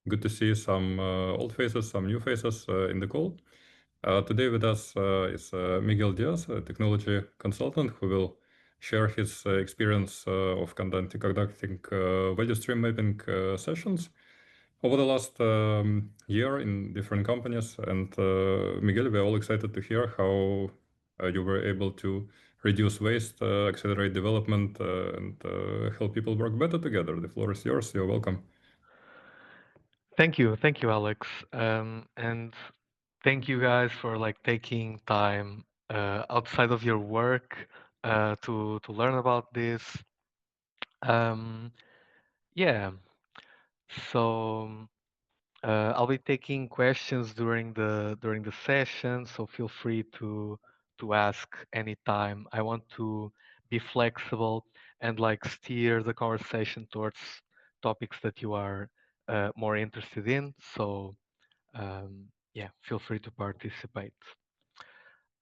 Good to see some old faces, some new faces in the call. Today with us is Miguel Dias, a technology consultant who will share his experience of conducting value stream mapping sessions over the last year in different companies. And Miguel, we're all excited to hear how you were able to reduce waste, accelerate development, and help people work better together. The floor is yours. You're welcome. Thank you, Alex, and thank you guys for like taking time outside of your work to learn about this. Um, yeah, so I'll be taking questions during the session, so feel free to ask anytime. I want to be flexible and like steer the conversation towards topics that you are more interested in. So yeah, feel free to participate.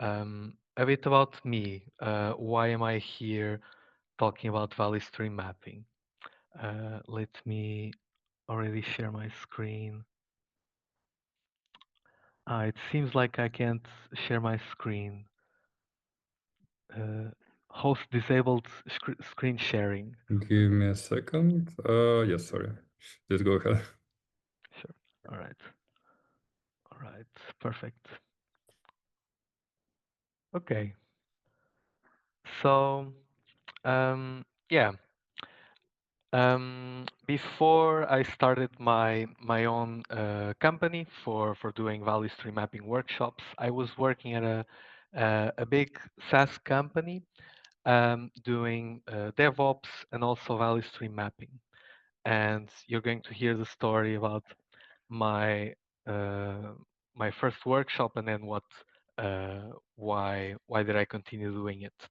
A bit about me. Why am I here talking about value stream mapping? Let me already share my screen. It seems like I can't share my screen. Uh, Host disabled screen sharing. Give me a second. Yes, sorry. Just go ahead. Sure. All right. All right. Perfect. Okay. So, yeah. Before I started my own company for doing value stream mapping workshops, I was working at a big SaaS company doing DevOps and also value stream mapping. And you're going to hear the story about my uh, my first workshop and then why did I continue doing it.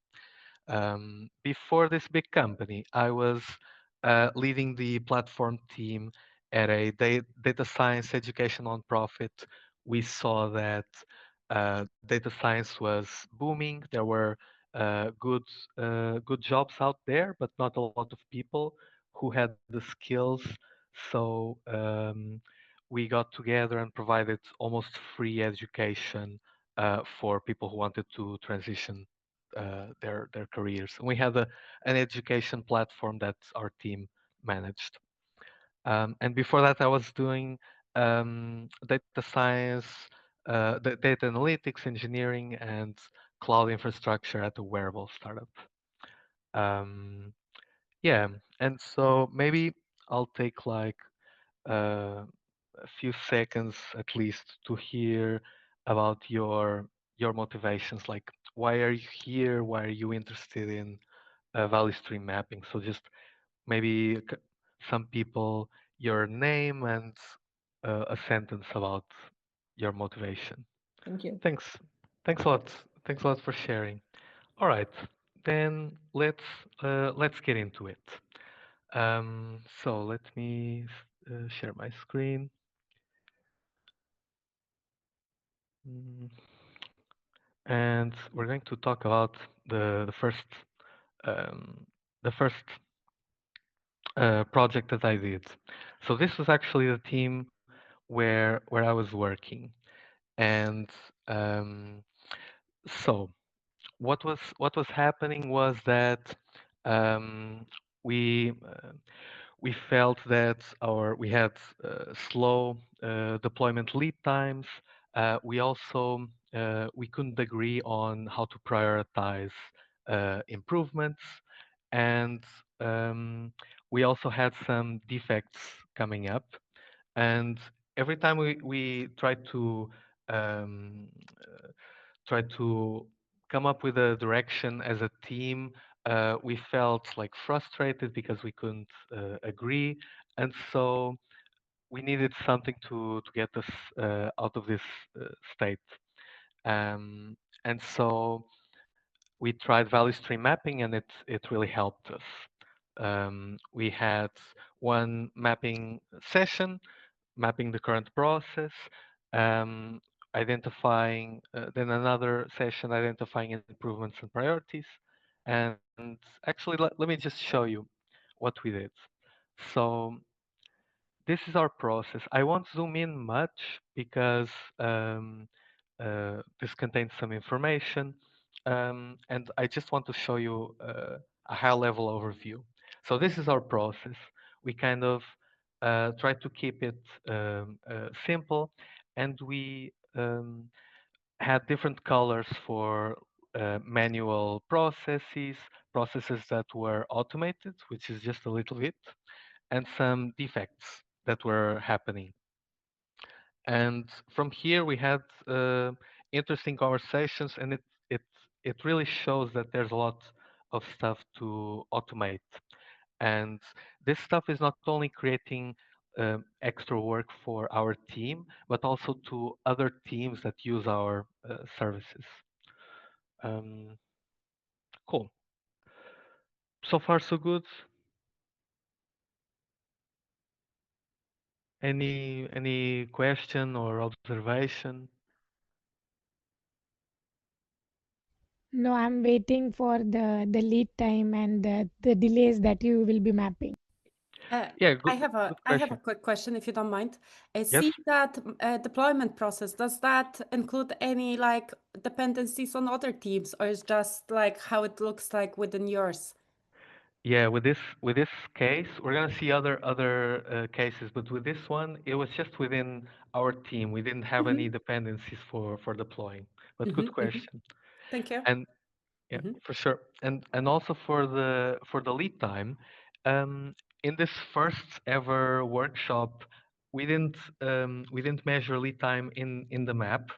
Before this big company, I was leading the platform team at a data science education nonprofit. We saw that data science was booming. There were good jobs out there, but not a lot of people who had the skills. So we got together and provided almost free education for people who wanted to transition their careers. And we had an education platform that our team managed. And before that, I was doing data science, data analytics, engineering, and cloud infrastructure at a wearable startup. Um, yeah, and so maybe I'll take like a few seconds at least to hear about your motivations. Like, why are you here? Why are you interested in value stream mapping? So just maybe some people, your name and a sentence about your motivation. Thank you. Thanks. Thanks a lot. Thanks a lot for sharing. All right, then let's get into it. So let me share my screen. Mm, And we're going to talk about the um, the first project that I did. So this was actually the team where I was working, and um, so what was happening was that um, we we felt that we had slow deployment lead times. We also we couldn't agree on how to prioritize improvements, and um, we also had some defects coming up. And every time we tried to um, uh, try to come up with a direction as a team, we felt like frustrated because we couldn't agree, and so we needed something to get us out of this state. Um, and so we tried value stream mapping, and it really helped us. We had one mapping session, mapping the current process, um, identifying, then another session identifying improvements and priorities. And actually, let me just show you what we did. So this is our process. I won't zoom in much because um, this contains some information, and I just want to show you a high-level overview. So this is our process. We kind of try to keep it simple, and we had different colors for manual processes, processes that were automated, which is just a little bit, and some defects that were happening. And from here, we had interesting conversations, and it it really shows that there's a lot of stuff to automate. And this stuff is not only creating extra work for our team, but also to other teams that use our services. Um, cool. So far, so good. Any question or observation? No, I'm waiting for the lead time and the delays that you will be mapping. Uh, Yeah, I good have a question. quick question, if you don't mind. Yes. See that deployment process, does that include any like dependencies on other teams, or is just like how it looks like within yours? Yeah, with this case, we're gonna see other cases, but with this one, it was just within our team. We didn't have any Mm-hmm. dependencies for deploying. But good Mm-hmm. Mm-hmm. question. Thank you. And yeah, Mm-hmm. for sure. And also for the lead time, um, in this first ever workshop, we didn't measure lead time in the map.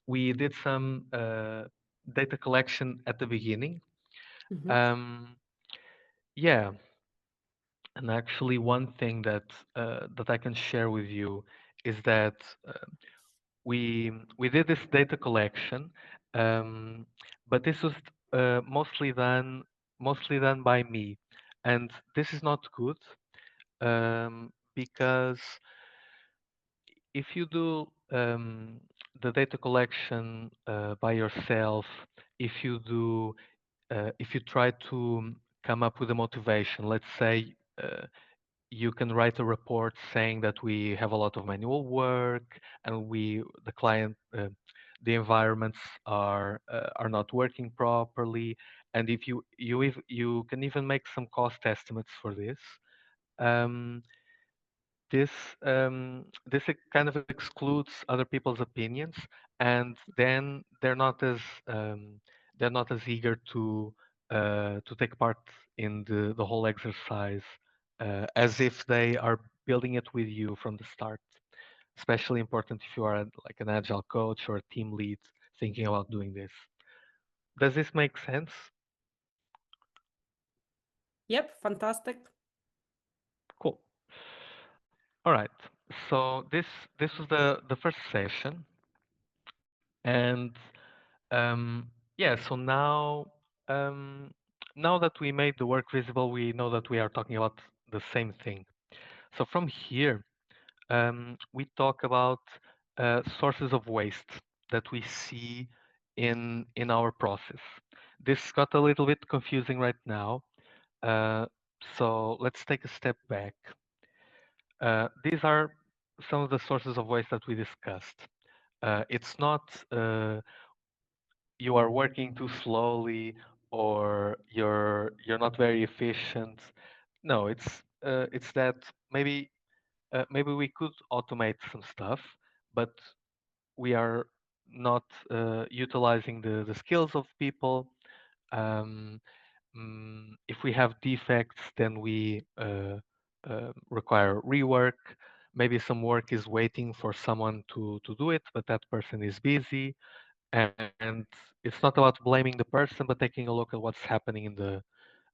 We did some data collection at the beginning. Mm-hmm. Um, yeah, and actually, one thing that I can share with you is that uh, we did this data collection, um, but this was mostly done by me, and this is not good because if you do the data collection by yourself, if you do if you try to come up with a motivation, let's say. You can write a report saying that we have a lot of manual work and the client the environments are not working properly, and if you can even make some cost estimates for this. um, this kind of excludes other people's opinions, and then they're not as eager to take part in the whole exercise as if they are building it with you from the start. Especially important if you are like an agile coach or a team lead thinking about doing this. Does this make sense? Yep, fantastic. Cool. All right. So this was the first session, and yeah. So um, now that we made the work visible, we know that we are talking about the same thing. So from here, we talk about sources of waste that we see in our process. This got a little bit confusing right now, uh, so let's take a step back. These are some of the sources of waste that we discussed. It's not you are working too slowly or you're not very efficient. No, it's that maybe maybe we could automate some stuff, but we are not utilizing the skills of people. Um, if we have defects, then we require rework. Maybe some work is waiting for someone to do it, but that person is busy. And it's not about blaming the person, but taking a look at what's happening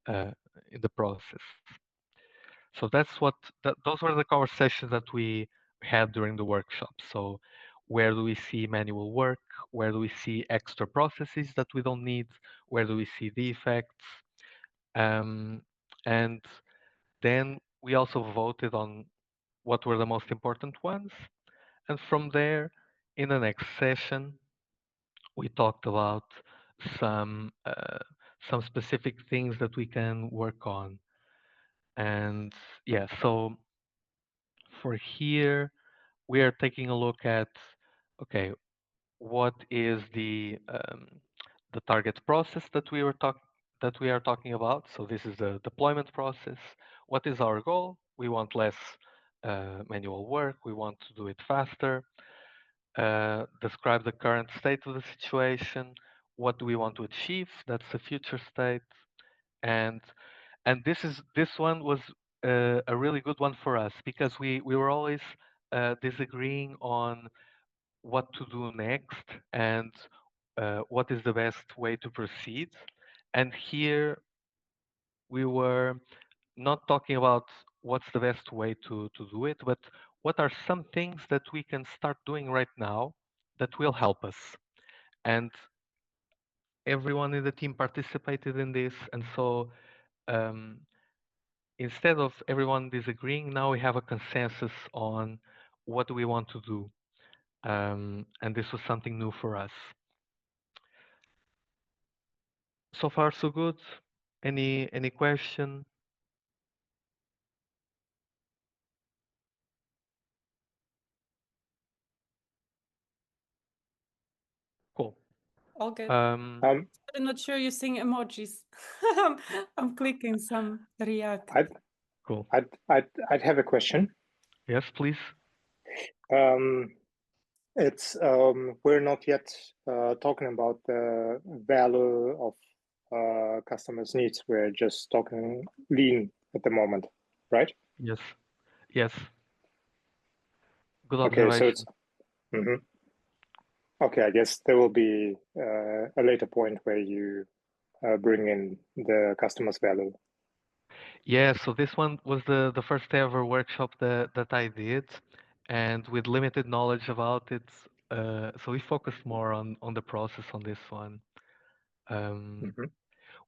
uh, in the process. So those were the conversations that we had during the workshop. So where do we see manual work? Where do we see extra processes that we don't need? Where do we see defects? Um, and then we also voted on what were the most important ones. And from there, in the next session, we talked about some uh, some specific things that we can work on. And yeah, so for here, we are taking a look at, okay, what is the target process that we are talking about. So this is the deployment process. What is our goal? We want less manual work. We want to do it faster. Describe the current state of the situation. What do we want to achieve? That's the future state. And this one was a really good one for us because we were always disagreeing on what to do next and what is the best way to proceed. And here we were not talking about what's the best way to do it, but what are some things that we can start doing right now that will help us. And everyone in the team participated in this. And so um, instead of everyone disagreeing, now we have a consensus on what do we want to do. And this was something new for us. So far, so good. Any question? Cool. All good. Um, I'm not sure using emojis. I'm clicking some React. cool. I'd have a question. Yes, please. It's we're not yet talking about the value of customers' needs. We're just talking lean at the moment, right? Yes. Yes. Good Okay, so it's observation. okay. I guess there will be a later point where you bring in the customer's value. Yeah, so this one was the first ever workshop that I did, and with limited knowledge about it, so we focused more on the process on this one.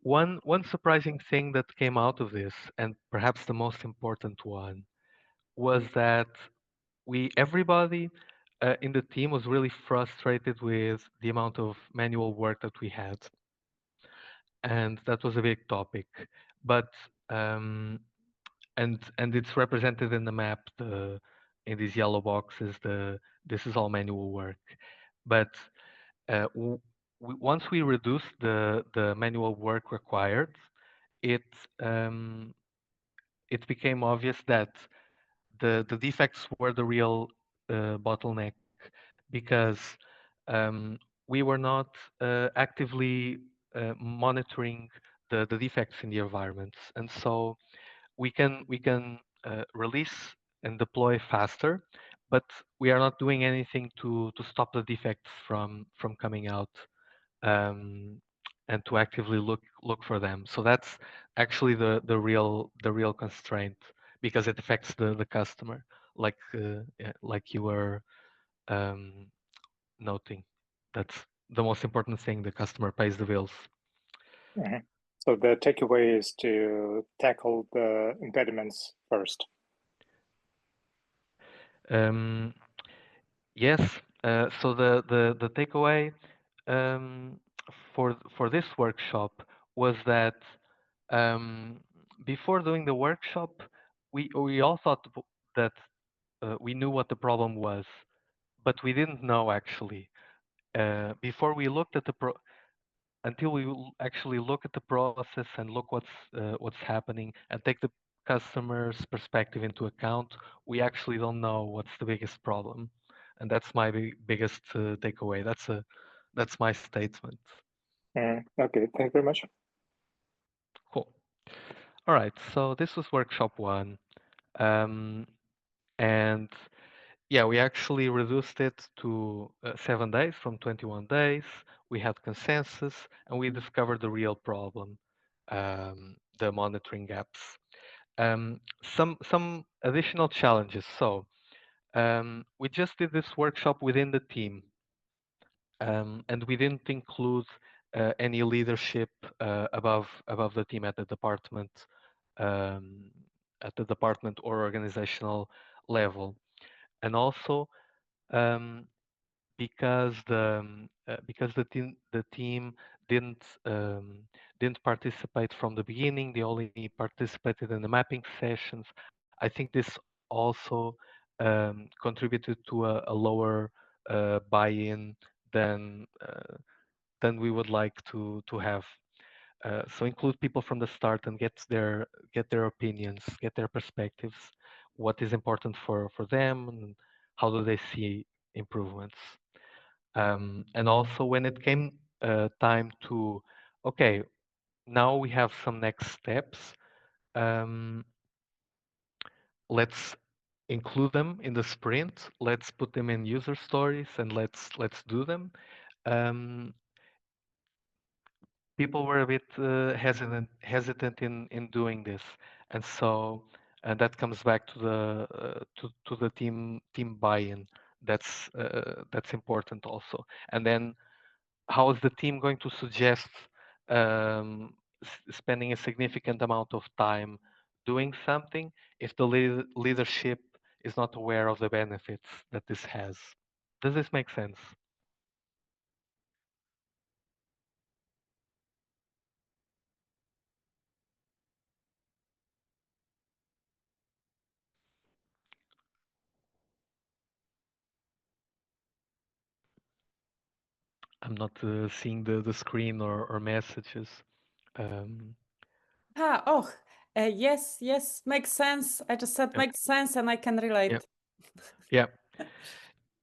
One surprising thing that came out of this, and perhaps the most important one, was that everybody in the team was really frustrated with the amount of manual work that we had, and that was a big topic. But and it's represented in the map, in these yellow boxes. This is all manual work, but once we reduced the manual work required, it it became obvious that the defects were the real bottleneck because we were not actively monitoring the defects in the environments, and so we can release and deploy faster, but we are not doing anything to stop the defects from coming out, um, and to actively look for them. So that's actually the real constraint because it affects the customer, like you were um, noting. That's the most important thing. The customer pays the bills. So the takeaway is to tackle the impediments first. Yes. So the takeaway for this workshop was that before doing the workshop, we all thought that we knew what the problem was, but we didn't know actually. Before we looked at until we actually look at the process and look what's happening and take the customer's perspective into account, we actually don't know what's the biggest problem, and that's my biggest takeaway. That's my statement. Okay, thank you very much. Cool. All right, so this was workshop one, and yeah, we actually reduced it to 7 days from 21 days. We had consensus, and we discovered the real problem, the monitoring gaps. Some additional challenges. So we just did this workshop within the team, and we didn't include any leadership above the team um, at the department or organizational level, and also um, because the team didn't participate from the beginning. They only participated in the mapping sessions. I think this also contributed to a lower buy-in than we would like to have. So include people from the start and get their opinions, get their perspectives, what is important for them, and how do they see improvements. And also when it came time to, okay, now we have some next steps. Let's include them in the sprint. Let's put them in user stories and let's do them. People were a bit hesitant in doing this, and so that comes back to the to the team buy-in. That's important also. And then how is the team going to suggest spending a significant amount of time doing something if the leadership is not aware of the benefits that this has? Does this make sense? I'm not seeing the screen or messages. Yes, makes sense. I just said Yep. makes sense and I can relate. Yeah.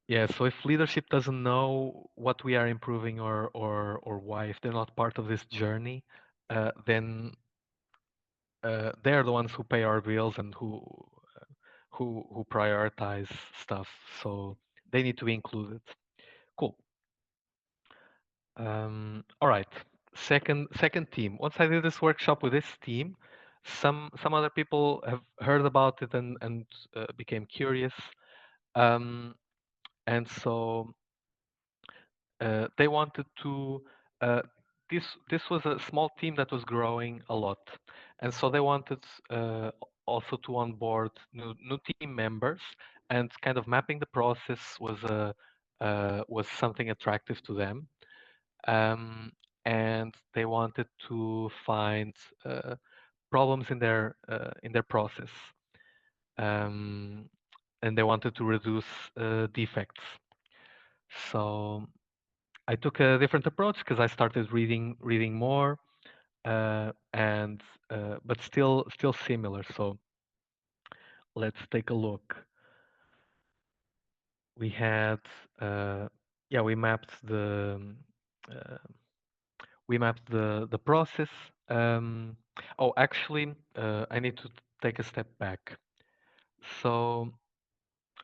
Yeah. So if leadership doesn't know what we are improving or why, if they're not part of this journey, then they're the ones who pay our bills and who prioritize stuff. So they need to be included. Cool. All right. Second team. Once I did this workshop with this team, some other people have heard about it and became curious. And so they wanted to. This was a small team that was growing a lot, and so they wanted also to onboard new team members, and kind of mapping the process was something attractive to them. And they wanted to find problems in their process, and they wanted to reduce defects. So I took a different approach because I started reading more, and but still similar. So let's take a look. We had yeah, uh, we mapped the process. Oh, actually, I need to take a step back. So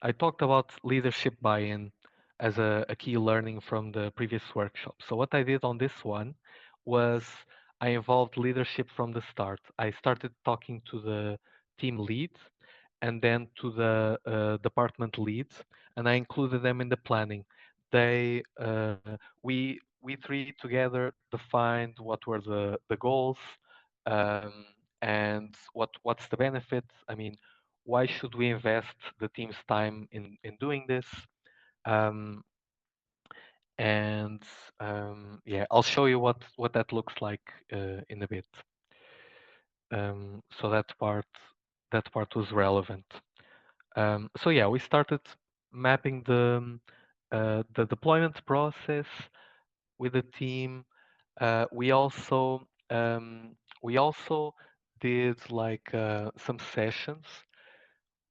I talked about leadership buy-in as a key learning from the previous workshop. So what I did on this one was I involved leadership from the start. I started talking to the team lead and then to the department leads, and I included them in the planning. They we three together defined what were the goals, um, and what's the benefit. I mean, why should we invest the team's time in doing this? Um, and yeah, I'll show you what that looks like in a bit. So that part was relevant. So yeah, we started mapping the deployment process with the team. We also did like some sessions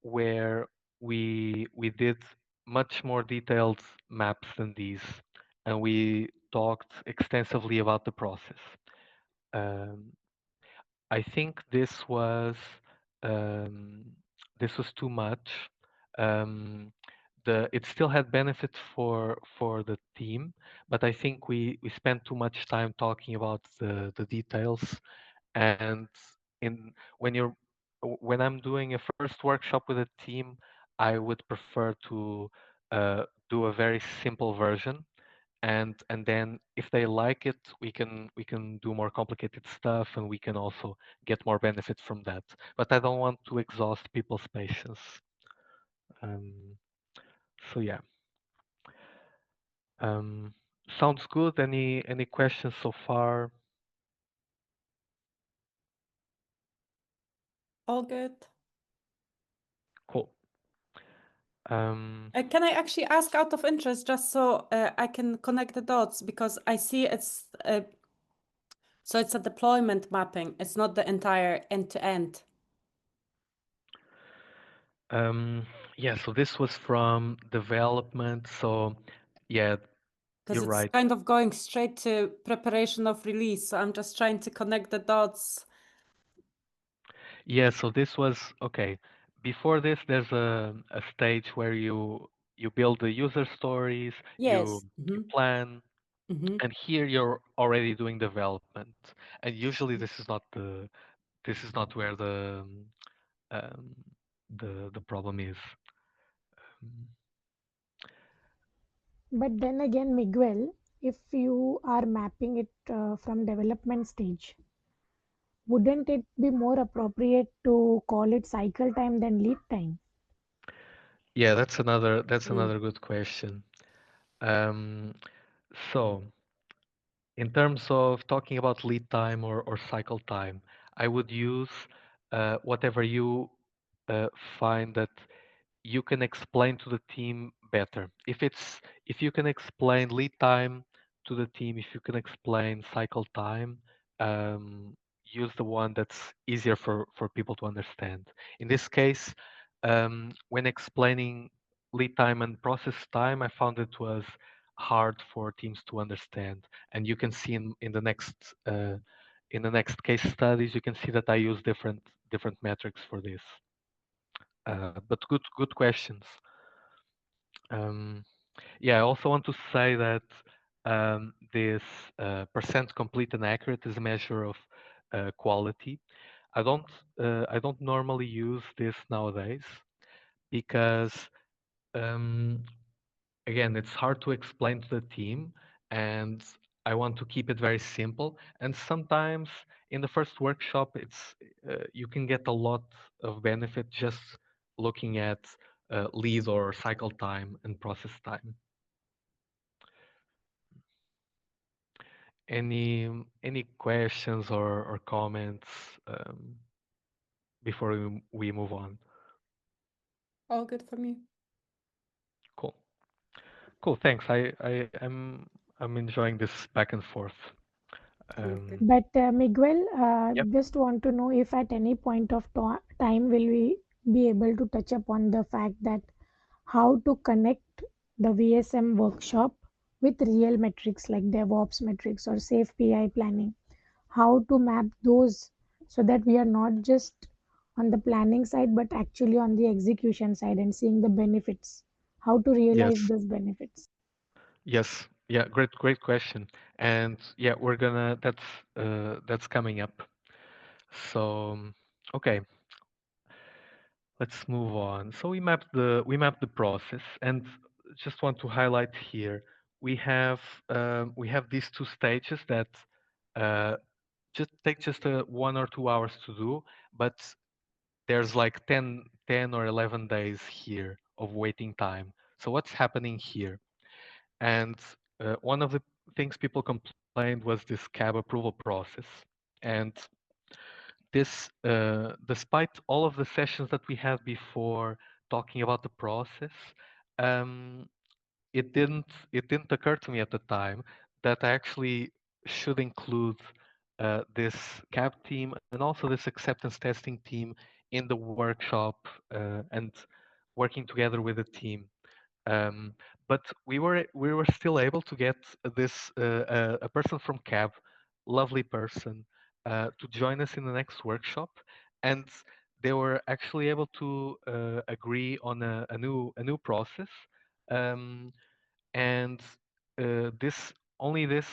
where we did much more detailed maps than these, and we talked extensively about the process. Um, I think um, this was too much. Um, it still had benefits for the team, but I think we spent too much time talking about the details. And in when I'm doing a first workshop with a team, I would prefer to do a very simple version, and then if they like it, we can do more complicated stuff, and we can also get more benefit from that. But I don't want to exhaust people's patience. Um, so yeah, um, sounds good. Any questions so far? All good. Cool. Can I actually ask out of interest, just so I can connect the dots, because I see it's so it's a deployment mapping. It's not the entire end to end. Yeah, so this was from development. So yeah, Because you're it's right. kind of going straight to preparation of release. So I'm just trying to connect the dots. Yeah, so this was okay. Before this, there's a stage where you build the user stories, Yes. you plan, and here you're already doing development. And usually this is not where um, the problem is. Um, But then again, Miguel, if you are mapping it from development stage, wouldn't it be more appropriate to call it cycle time than lead time? yeah, that's Mm. another good question. Um, so in terms of talking about lead time or cycle time, I would use whatever you uh, find that you can explain to the team better. If you can explain lead time to the team, if you can explain cycle time, use the one that's easier for people to understand. In this case, when explaining lead time and process time, I found it was hard for teams to understand. And you can see in the next case studies, you can see that I use different metrics for this. But good questions. Um, yeah, I also want to say that this percent complete and accurate is a measure of quality. I don't I don't normally use this nowadays because um, again, it's hard to explain to the team, and I want to keep it very simple. And sometimes in the first workshop, it's you can get a lot of benefit just looking at lead or cycle time and process time. Any questions or comments before we move on? All good for me. Cool, cool. Thanks. I'm enjoying this back and forth. Okay. But Miguel, Yep. just want to know if at any point of time will we be able to touch upon the fact that how to connect the VSM workshop with real metrics like DevOps metrics or safe PI planning, how to map those so that we are not just on the planning side but actually on the execution side and seeing the benefits, how to realize Yes. those benefits. Yes. Yeah. Great question. And yeah, we're gonna. That's coming up. So okay, let's move on. So we mapped the process, and just want to highlight here we have these two stages that uh, just take just 1 or 2 hours to do, but there's like 10 or 11 days here of waiting time. So what's happening here? And one of the things people complained was this cab approval process. And this, despite all of the sessions that we had before talking about the process, um, it didn't occur to me at the time that I actually should include this CAB team and also this acceptance testing team in the workshop and working together with the team. Um, but we were still able to get this a person from CAB, lovely person, to join us in the next workshop, and they were actually able to agree on a new process. Um, and this only this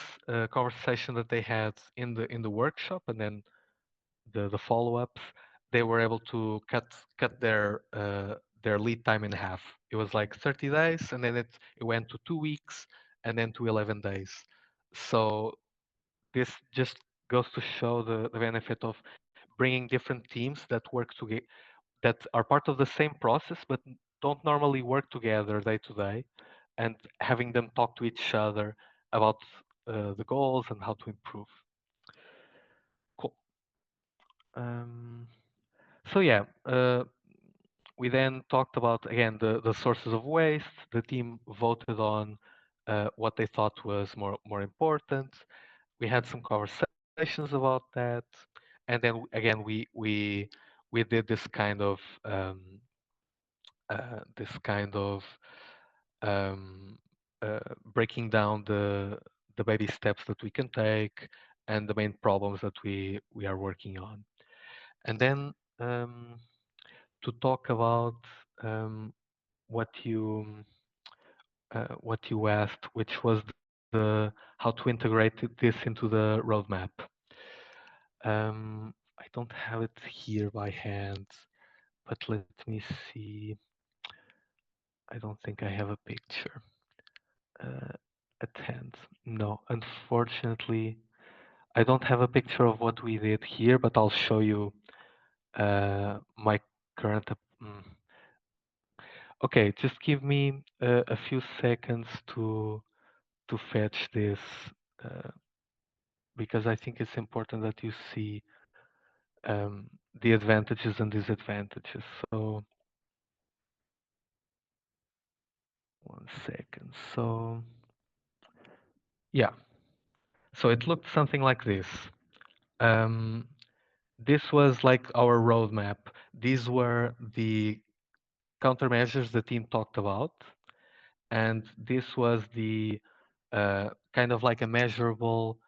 conversation that they had in the workshop and then the follow-ups, they were able to cut their lead time in half. It was like 30 days, and then it went to 2 weeks, and then to 11 days. So this just goes to show the benefit of bringing different teams that work together, that are part of the same process but don't normally work together day to day, and having them talk to each other about the goals and how to improve. Cool. Um, so yeah, we then talked about, again, the sources of waste. The team voted on what they thought was more important. We had some conversations about that, and then again we did this kind of um, breaking down the baby steps that we can take and the main problems that we are working on. And then to talk about um, what you asked, which was the how to integrate this into the roadmap. I don't have it here by hand, but let me see. I don't think I have a picture uh, at hand. No, unfortunately, I don't have a picture of what we did here, but I'll show you my current. Okay, just give me a few seconds to fetch this uh, because I think it's important that you see the advantages and disadvantages. So one second. So yeah, so it looked something like this. Um, this was like our roadmap. These were the countermeasures the team talked about, and this was the kind of like a measurable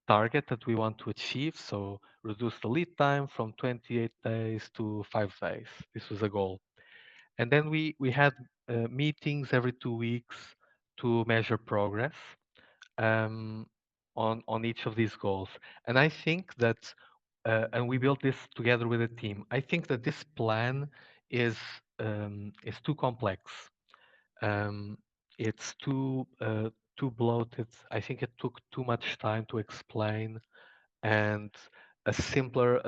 target that we want to achieve. So reduce the lead time from 28 days to 5 days. This was a goal. And then we had meetings every 2 weeks to measure progress um, on each of these goals. And I think that, and we built this together with a team. I think that this plan is too complex. Um, it's too bloated. I think it took too much time to explain, and a simpler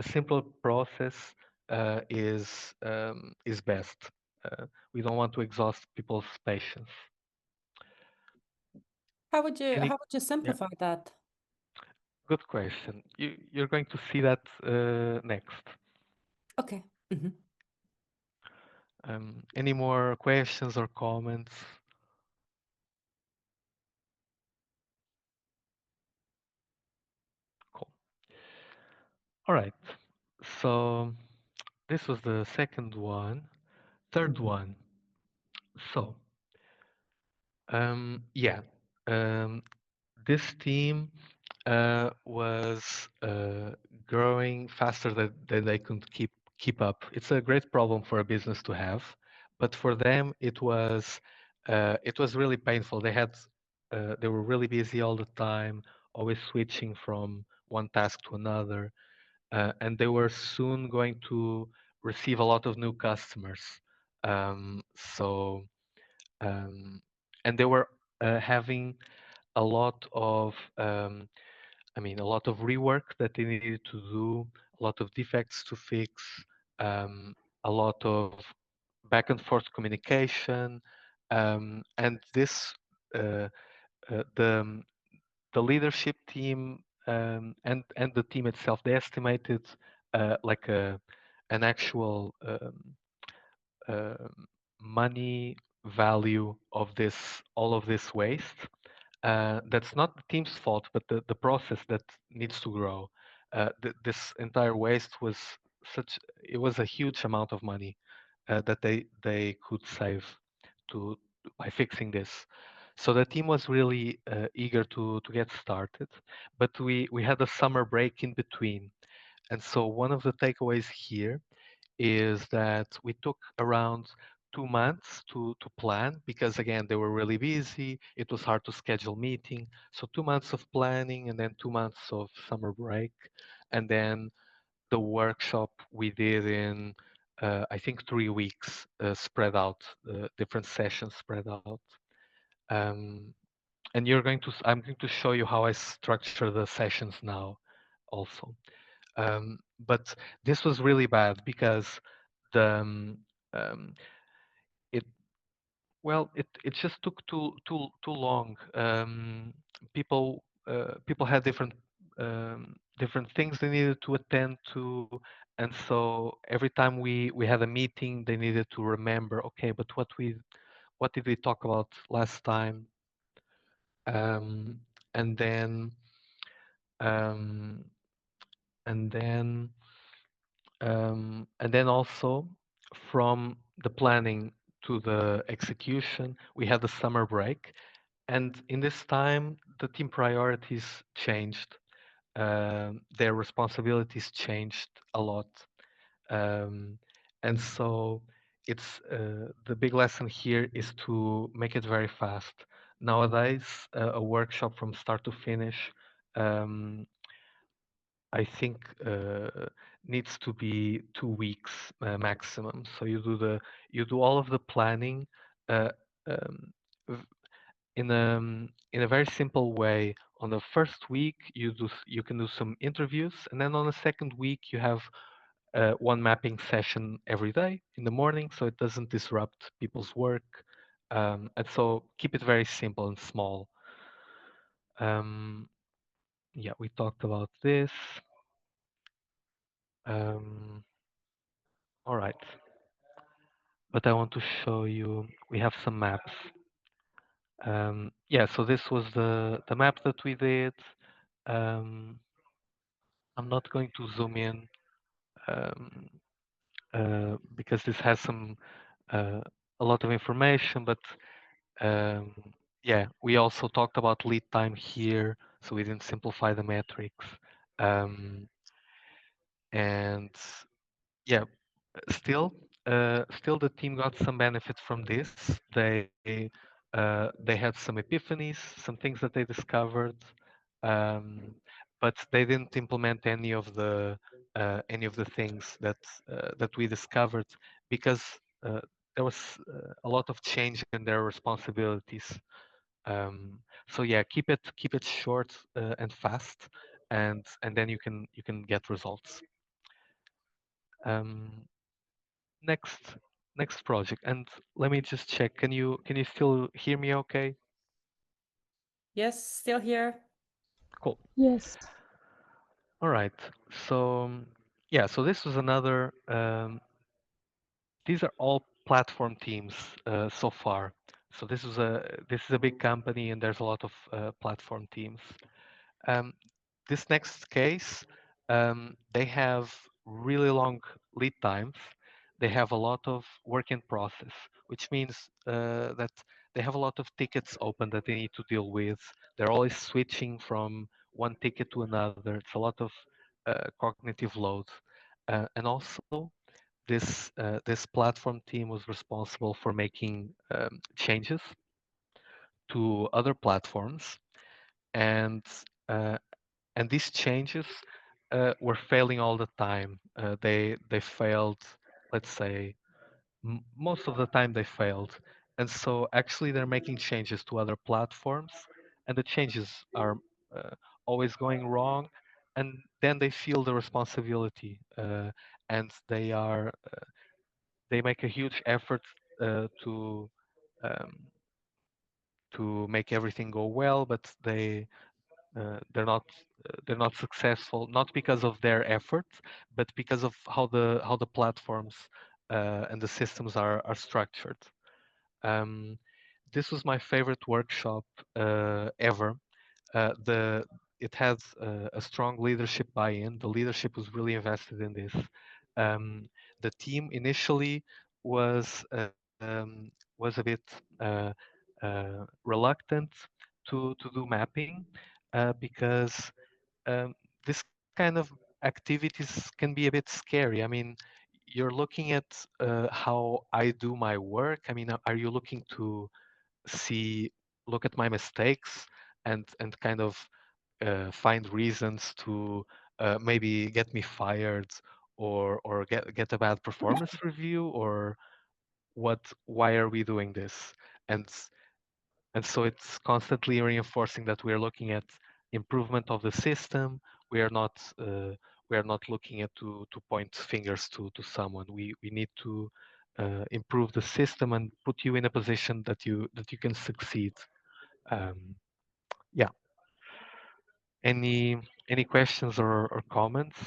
process is best. We don't want to exhaust people's patience. How Any, would you yeah, simplify that? good question. You're going to see that next. Okay. Mhm. Any more questions or comments? Cool. All right. So this was the second one. Third one. So yeah, um, this team was growing faster than they could keep up. It's a great problem for a business to have, but for them it was really painful. They were really busy all the time, always switching from one task to another, and they were soon going to receive a lot of new customers. So and they were having a lot of a lot of rework that they needed to do, a lot of defects to fix, a lot of back and forth communication, and this uh, the leadership team and the team itself, they estimated like an actual um, money value of this all of this waste. That's not the team's fault, but the process that needs to grow. This entire waste was it was a huge amount of money that they could save to by fixing this. So the team was really eager to get started, but we had a summer break in between, and so one of the takeaways here is that we took around 2 months to plan because again they were really busy. It was hard to schedule meeting. So 2 months of planning and then 2 months of summer break, and then the workshop we did in I think 3 weeks, spread out, different sessions spread out. Um, and I'm going to show you how I structure the sessions now also. But this was really bad because the um, it it just took too long. People had different things they needed to attend to, and so every time we had a meeting, they needed to remember, okay, but what did we talk about last time? Um, and then um, and then and then also from the planning to the execution, we had the summer break, and in this time, the team priorities changed. Their responsibilities changed a lot. Um, and so it's the big lesson here is to make it very fast. Nowadays, a workshop from start to finish, um, I think needs to be 2 weeks maximum. So you do all of the planning uh, um, v- in a very simple way. On the first week, you can do some interviews, and then on the second week, you have one mapping session every day in the morning, so it doesn't disrupt people's work. And so keep it very simple and small. Um, yeah, we talked about this. Um, all right, but I want to show you. We have some maps. Yeah, so this was the map that we did. Um, I'm not going to zoom in um, because this has some a lot of information, but um, yeah, we also talked about lead time here, so we didn't simplify the metrics. Um, and yeah, still the team got some benefit from this. They had some epiphanies, some things that they discovered, um, but they didn't implement any of the things that we discovered because there was a lot of change in their responsibilities. So yeah, keep it short and fast, and then you can get results. Um, next next project, and let me just check. Can you still hear me? Okay, Yes, still here. cool. Yes. All right. So yeah, so this was another. These are all platform teams so far. So this is a big company, and there's a lot of platform teams. Um, this next case, they have really long lead times. They have a lot of work in process, which means that they have a lot of tickets open that they need to deal with. They're always switching from one ticket to another. It's a lot of cognitive load. And also, this platform team was responsible for making changes to other platforms, and uh, and these changes were failing all the time. They failed, let's say, most of the time they failed, and so actually they're making changes to other platforms, and the changes are uh, always going wrong, and then they feel the responsibility, and they make a huge effort to um, make everything go well, but they're not successful, not because of their effort, but because of how the platforms and the systems are structured. Um, this was my favorite workshop ever. The It has a strong leadership buy-in. The leadership was really invested in this. Um, the team initially was was a bit uh, reluctant to do mapping because this kind of activities can be a bit scary. I mean, you're looking at how I do my work. I mean, are you looking to see, look at my mistakes and kind of find reasons to maybe get me fired or get a bad performance review, or why are we doing this? And and so it's constantly reinforcing that we are looking at improvement of the system. We are not we are not looking at to point fingers to someone. We need to improve the system and put you in a position that you can succeed. Um, yeah. Any questions or comments?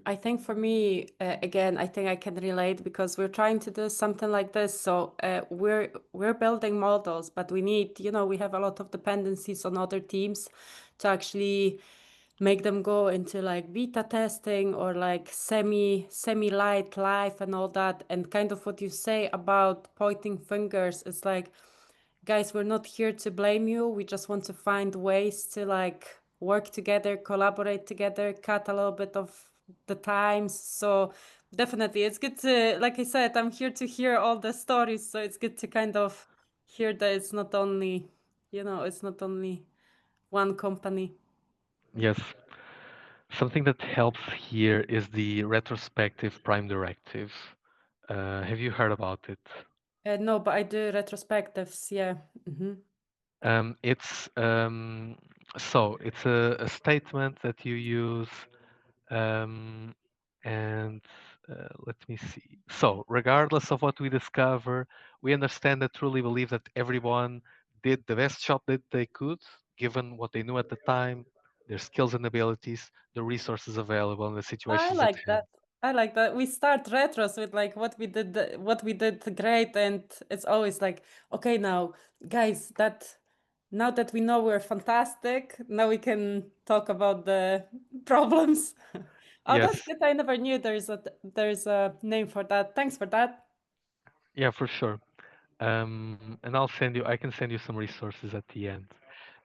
I think for me, again, I think I can relate because we're trying to do something like this. So we're building models, but we need, we have a lot of dependencies on other teams to actually make them go into like beta testing or like semi light life and all that. And kind of what you say about pointing fingers, it's like, guys, we're not here to blame you. We just want to find ways to like work together, collaborate together, cut a little bit of the times. So definitely it's good to, like I said, I'm here to hear all the stories. So it's good to kind of hear that it's not only, it's not only one company. Yes. Something that helps here is the retrospective prime directives. Have you heard about it? No, but I do retrospectives. Yeah. It's so it's a statement that you use, um, and let me see. So, regardless of what we discover, we understand and truly believe that everyone did the best job that they could, given what they knew at the time, their skills and abilities, the resources available, and the I situations at like hand. that. I like that. We start retros with like what we did great, and it's always like, okay, now, guys, now that we know we're fantastic, now we can talk about the problems. Oh, Yes, that's good. I never knew there's a name for that. Thanks for that. yeah, for sure. And I can send you some resources at the end.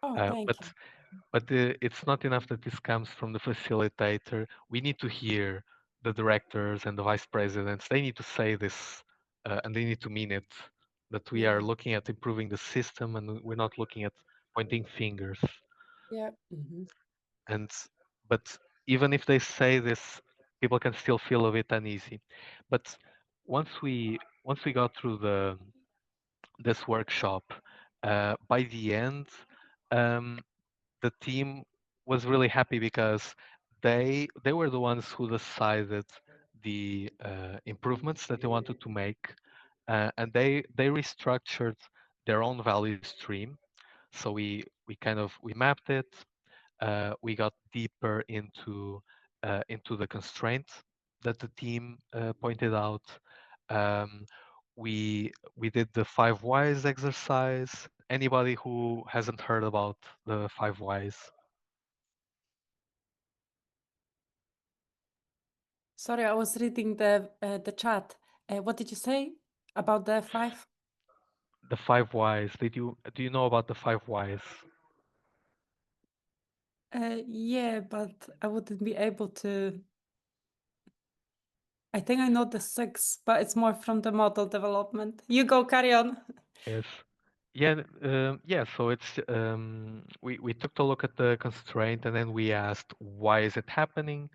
Oh, Uh, thank but you. it's not enough that this comes from the facilitator. We need to hear the directors and the vice presidents. They need to say this, and they need to mean it. That we are Yeah, looking at improving the system, and we're not looking at pointing fingers. yeah. And but even if they say this, people can still feel a bit uneasy. But once we got through the this workshop, by the end, um, the team was really happy because they were the ones who decided the improvements that they wanted to make, and they restructured their own value stream. So we kind of we mapped it. We got deeper into the constraints that the team pointed out. Um, we did the five whys exercise. Anybody who hasn't heard about the five whys? Sorry, I was reading the chat. What did you say about the five? The five whys. Do you know about the five whys? Yeah, but I wouldn't be able to. I think I know the six, but it's more from the model development. You go, carry on. Yes. Yeah, yeah. So we took a look at the constraint and then we asked why is it happening,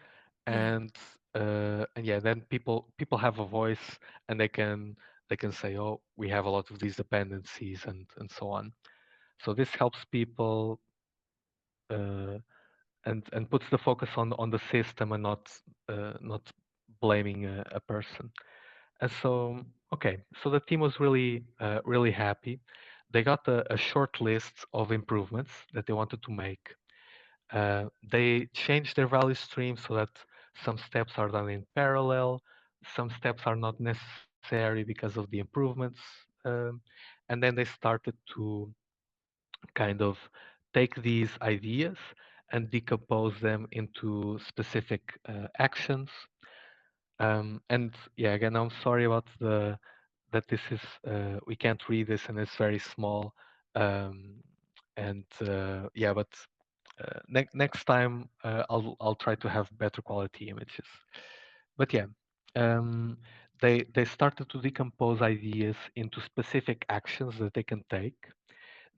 Yeah. and yeah, then people have a voice and they can say, oh, we have a lot of these dependencies and so on. So this helps people uh, and puts the focus on the system and not blaming a person. And so, okay, so the team was really happy. They got a short list of improvements that they wanted to make. They changed their value stream so that some steps are done in parallel, some steps are not necessary because of the improvements, and then they started to kind of take these ideas and decompose them into specific actions. And yeah, again, I'm sorry about the that this is we can't read this and it's very small. Um, and yeah, but next time I'll try to have better quality images. But yeah, um, they started to decompose ideas into specific actions that they can take.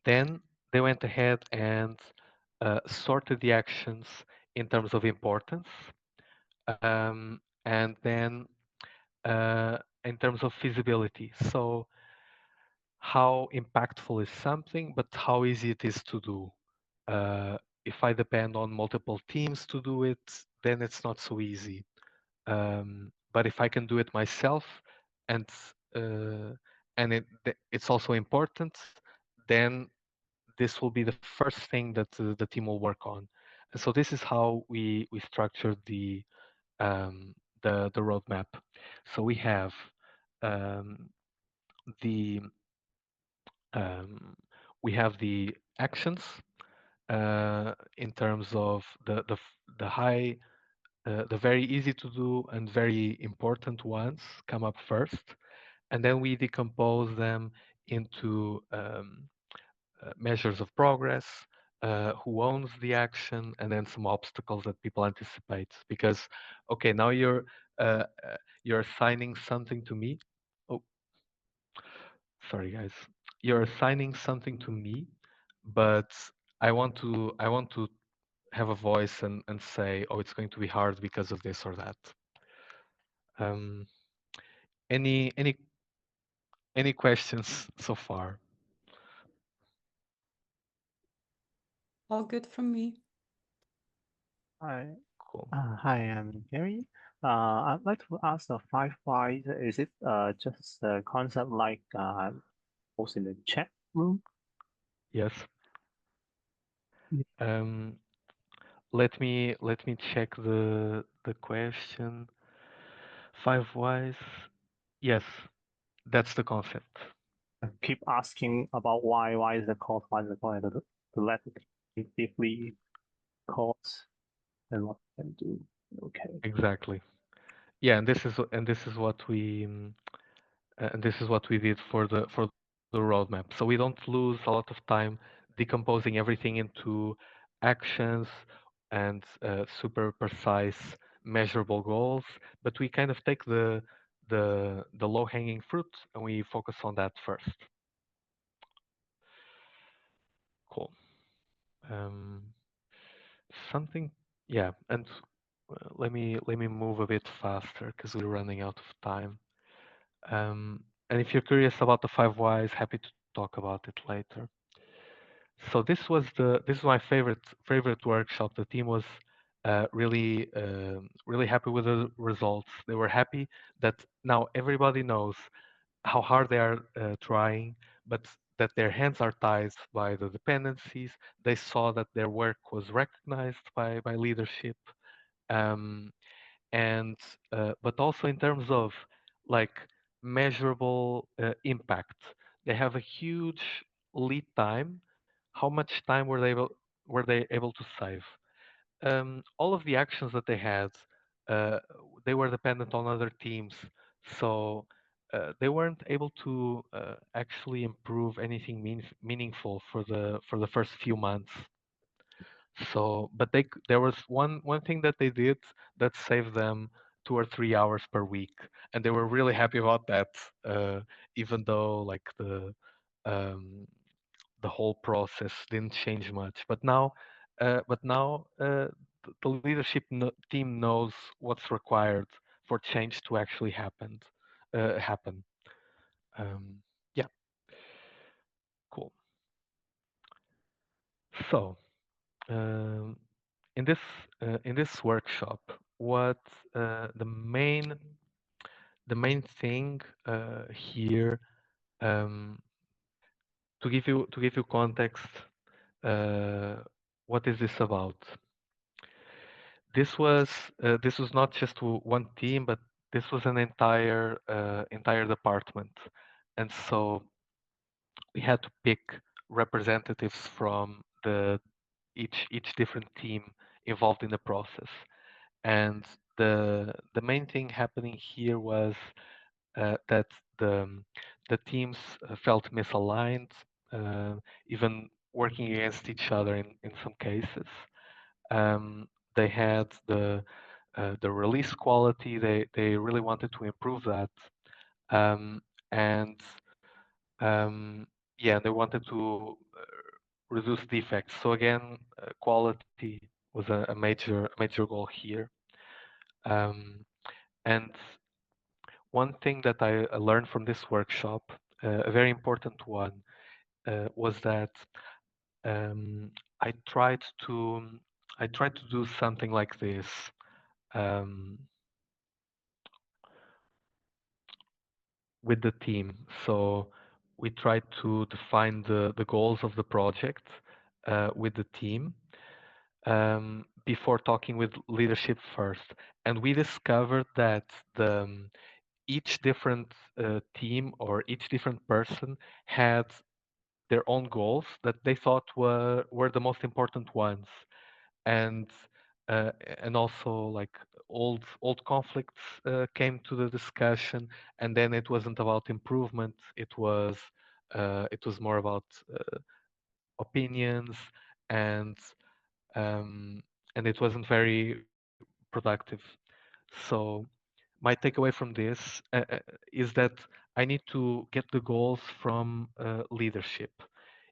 Then they went ahead and sorted the actions in terms of importance, and then in terms of feasibility. So how impactful is something, but how easy it is to do. If I depend on multiple teams to do it, then it's not so easy. But if I can do it myself, and uh, it's also important, then this will be the first thing that the team will work on. And so this is how we structured the roadmap. So we have um, the um, we have the actions in terms of the high, the very easy to do and very important ones come up first, and then we decompose them into measures of progress, who owns the action, and then some obstacles that people anticipate. Because, okay, now you're assigning something to me. Oh, sorry, guys. You're assigning something to me, but I want to have a voice and say, oh, it's going to be hard because of this or that. Um, any any any questions so far? All good from me. Hi, Cool. hi, I'm Gary. I'd like to ask the five whys. Is it just a concept like post in the chat room? Yes. Yeah. Um, let me check the question. Five whys. Yes, that's the concept. I keep asking about why is the cause, why is the cause, to let it deeply cause and what can do. Okay. Exactly. Yeah, and this is what we did for the roadmap. So we don't lose a lot of time decomposing everything into actions and super precise measurable goals, but we kind of take the low hanging fruit and we focus on that first. Cool. Um, something, yeah, and let me move a bit faster because we're running out of time. And if you're curious about the five whys, happy to talk about it later. So this is my favorite workshop. The team was really happy with the results. They were happy that now everybody knows how hard they are trying, but that their hands are tied by the dependencies. They saw that their work was recognized by leadership, um, and but also in terms of like measurable impact. They have a huge lead time. How much time were they able to save? All of the actions that they had, uh, they were dependent on other teams, so they weren't able to actually improve anything meaningful for the first few months. So, but there was one thing that they did that saved them 2 or 3 hours per week, and they were really happy about that. Even though like um, the whole process didn't change much, but now the leadership team knows what's required for change to actually happen. Um, yeah, cool. So. Um, in this workshop, what the main thing here, um, to give you context, uh, what is this about? This was not just one team, but this was an entire department, and so we had to pick representatives from the each different team involved in the process. And the main thing happening here was that the teams felt misaligned, uh, even working against each other in some cases. They had the release quality. They really wanted to improve that, and um, yeah, they wanted to reduce defects. So again, quality was a major goal here. Um, and one thing that I learned from this workshop, a very important one, was that um, I tried to I tried to do something like this. Um, with the team. So we tried to define the goals of the project with the team. before talking with leadership first, and we discovered that each different team or each different person had their own goals that they thought were the most important ones, and uh, and also like old conflicts came to the discussion, and then it wasn't about improvement, it was more about opinions, and um, and it wasn't very productive. So my takeaway from this is that I need to get the goals from leadership,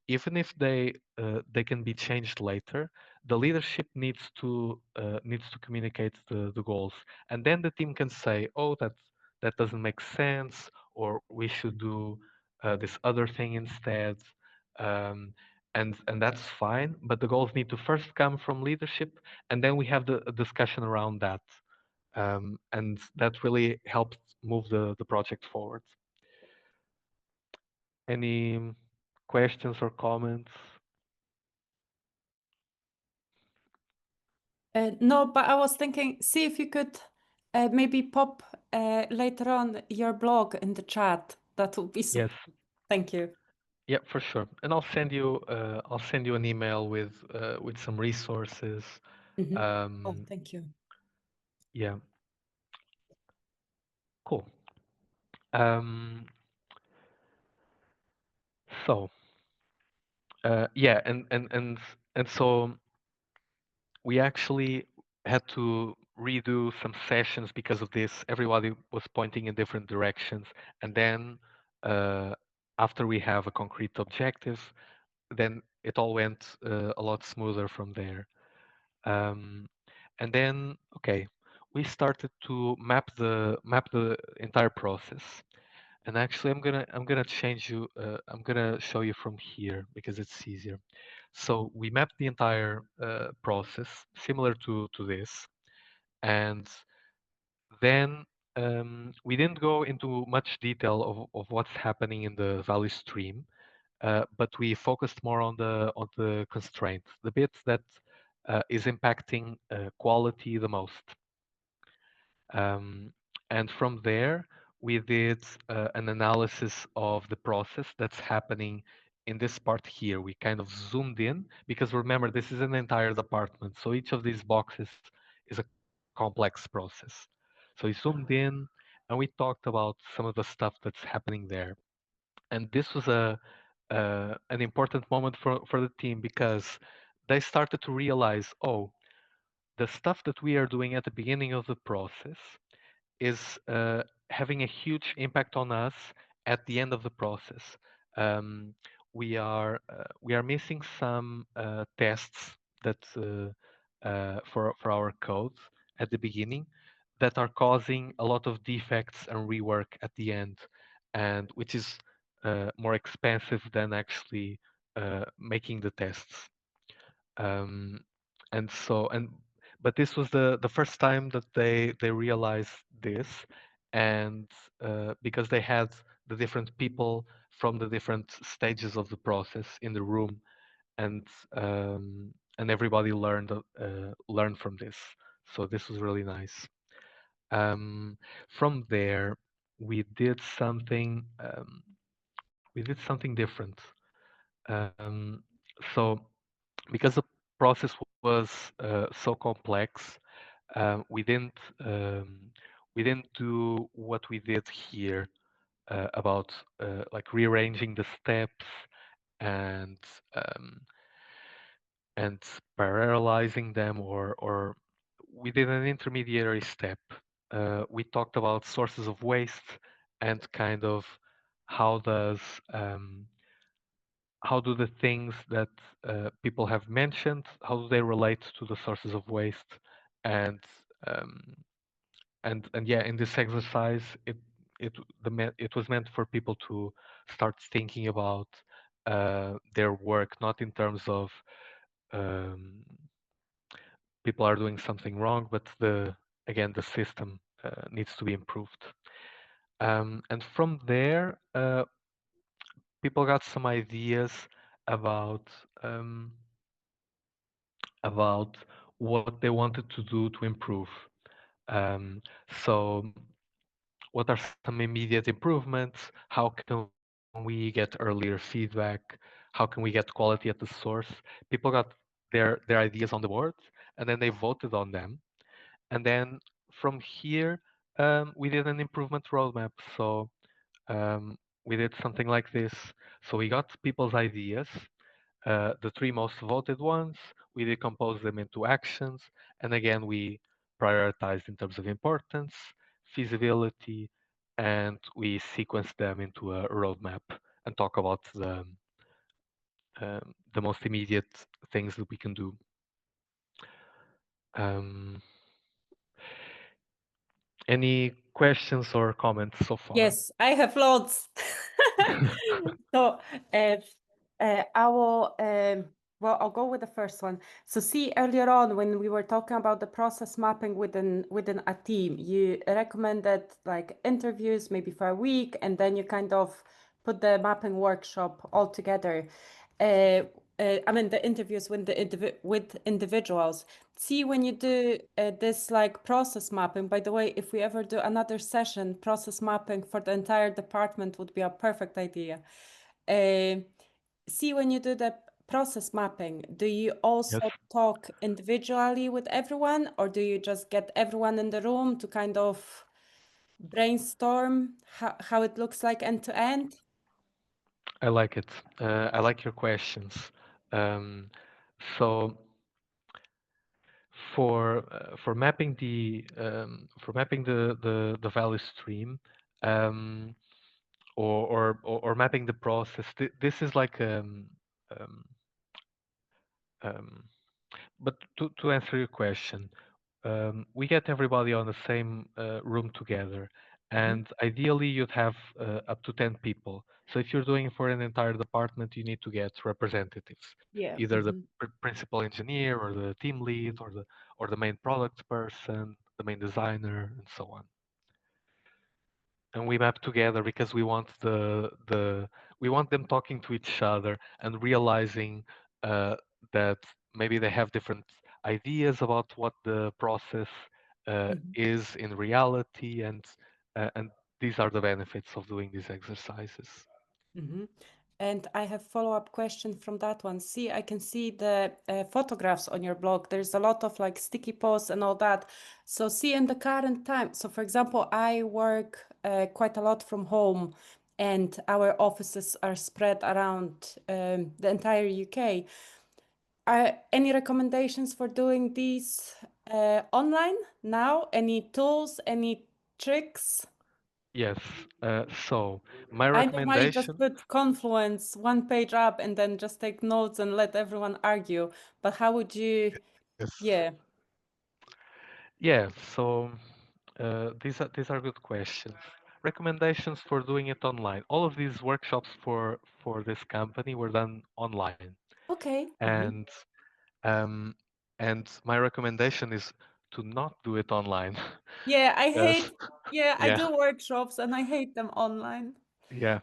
even if they can be changed later. The leadership needs to communicate the goals, and then the team can say, oh, that doesn't make sense, or we should do this other thing instead. um, and that's fine, but the goals need to first come from leadership, and then we have the a discussion around that, and that really helped move the project forward. Any questions or comments? No, but I was thinking, see if you could maybe pop later on your blog in the chat. That would be so. Yes. Thank you. Yeah, for sure. And I'll send you an email with some resources. Oh, Um, thank you. yeah, cool. Um, so yeah, and so we actually had to redo some sessions because of this. Everybody was pointing in different directions, and then uh, after we have a concrete objective, then it all went a lot smoother from there. Um, and then, okay, we started to map the entire process. And actually, I'm gonna change you. I'm gonna show you from here because it's easier. So we mapped the entire process, similar to this, and then we didn't go into much detail of what's happening in the value stream, but we focused more on the constraint, the bit that is impacting quality the most. Um, and from there, we did an analysis of the process that's happening in this part here. We kind of zoomed in because remember, this is an entire department. So each of these boxes is a complex process. So we zoomed in and we talked about some of the stuff that's happening there. And this was an important moment for the team because they started to realize, oh, the stuff that we are doing at the beginning of the process is having a huge impact on us at the end of the process. Um, we are missing some tests that for our code at the beginning that are causing a lot of defects and rework at the end, and which is more expensive than actually making the tests. Um, and so and but this was the first time that they realized this, and because they had the different people from the different stages of the process in the room, and everybody learned from this. So this was really nice. From there, we did something different. Um, so because the process was so complex, we didn't do what we did here about like rearranging the steps and um, and parallelizing them, or we did an intermediary step. We talked about sources of waste and kind of how does how do the things that people have mentioned, how do they relate to the sources of waste, and um, and yeah, in this exercise, it was meant for people to start thinking about their work, not in terms of um, people are doing something wrong, but the system needs to be improved. And from there, people got some ideas about um, about what they wanted to do to improve. So what are some immediate improvements? How can we get earlier feedback? How can we get quality at the source? People got their ideas on the board, and then they voted on them. And then from here, we did an improvement roadmap. So we did something like this. So we got people's ideas, the three most voted ones, we decompose them into actions, and again, we prioritize in terms of importance, feasibility, and we sequence them into a roadmap and talk about the most immediate things that we can do. Um, any questions or comments so far? Yes, I have loads. So uh, I will, well, I'll go with the first one. So see, earlier on when we were talking about the process mapping within a team, you recommended like interviews maybe for a week, and then you kind of put the mapping workshop all together. I mean the interviews with with individuals. See, when you do this like process mapping, by the way, if we ever do another session, process mapping for the entire department would be a perfect idea. Uh, See, when you do the process mapping, do you Yes, also talk individually with everyone, or do you just get everyone in the room to kind of brainstorm how it looks like end to end? I like it. I like your questions. Um, so for mapping the value stream, um, or mapping the process, this is like um, um, but to answer your question, we get everybody on the same room together, Mhm. and ideally you'd have up to 10 people. So if you're doing it for an entire department, you need to get representatives, Yeah. either the principal engineer or the team lead or the main product person, the main designer, and so on. And we map together because we want them talking to each other and realizing uh, that maybe they have different ideas about what the process Mhm. is in reality, and these are the benefits of doing these exercises. Mhm. And I have follow-up question from that one. See, I can see the photographs on your blog. There's a lot of like sticky posts and all that. So see, in the current time, so for example, I work quite a lot from home, and our offices are spread around the entire UK. Are any recommendations for doing these online now? Any tools, any tricks? Yes. So my I normally just recommendation, put Confluence one page up and then just take notes and let everyone argue. But how would you, yes, yeah. yeah. So these are good questions. Recommendations for doing it online. All of these workshops for this company were done online, Okay. and um, and my recommendation is to not do it online. Yeah, Yes, yeah, I yeah, do workshops and I hate them online. yeah.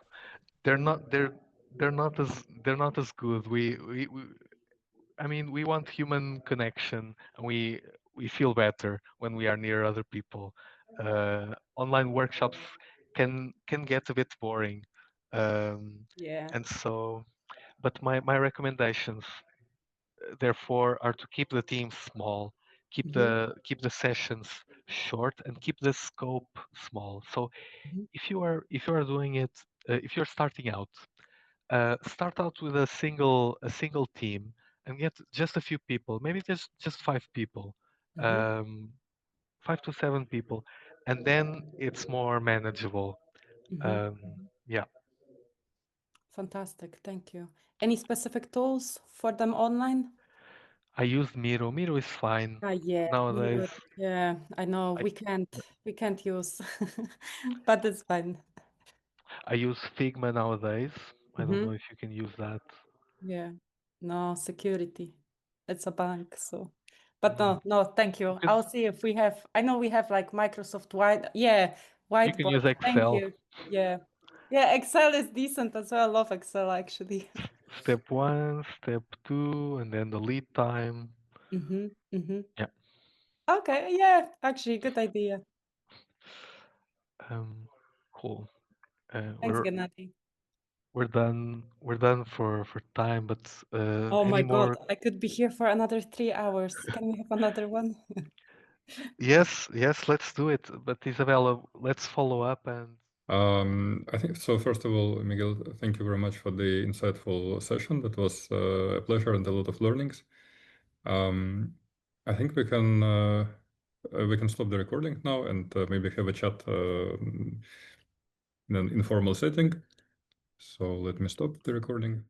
They're not they're they're not as good. We I mean, we want human connection, and we feel better when we are near other people. Online workshops can get a bit boring, um, Yeah. and so. But my recommendations, therefore, are to keep the team small, Mm-hmm. keep the sessions short, and keep the scope small. So Mm-hmm. if you are doing it, if you're starting out, start out with a single team and get just a few people, maybe just 5 people, Mm-hmm. um, 5 to 7 people, and then it's more manageable. Mm-hmm. Um, yeah, Fantastic. Thank you. Any specific tools for them online? I use Miro. Miro is fine Ah, yeah, nowadays. Miro. Yeah, I know I we can't use, but it's fine. I use Figma nowadays. I don't know Mm-hmm. if you can use that. Yeah. No, security. It's a bank, so. But Mm. no, thank You you. can I'll see if we have. I know we have like Microsoft you can whiteboard. use Thank Excel. you. Yeah. Yeah, Excel is decent as well. I love Excel actually. Step one, step two, and then the lead time. Yeah. Okay, yeah, actually, good idea. Cool. Thanks, Gennady. We're done for time, but Oh any my more? God, I could be here for another 3 hours. Can we have another one? Yes, let's do it. But Isabella, let's follow up and I think so. First of all, Miguel, thank you very much for the insightful session. That was a pleasure and a lot of learnings. I think we can stop the recording now and maybe have a chat in an informal setting. So let me stop the recording.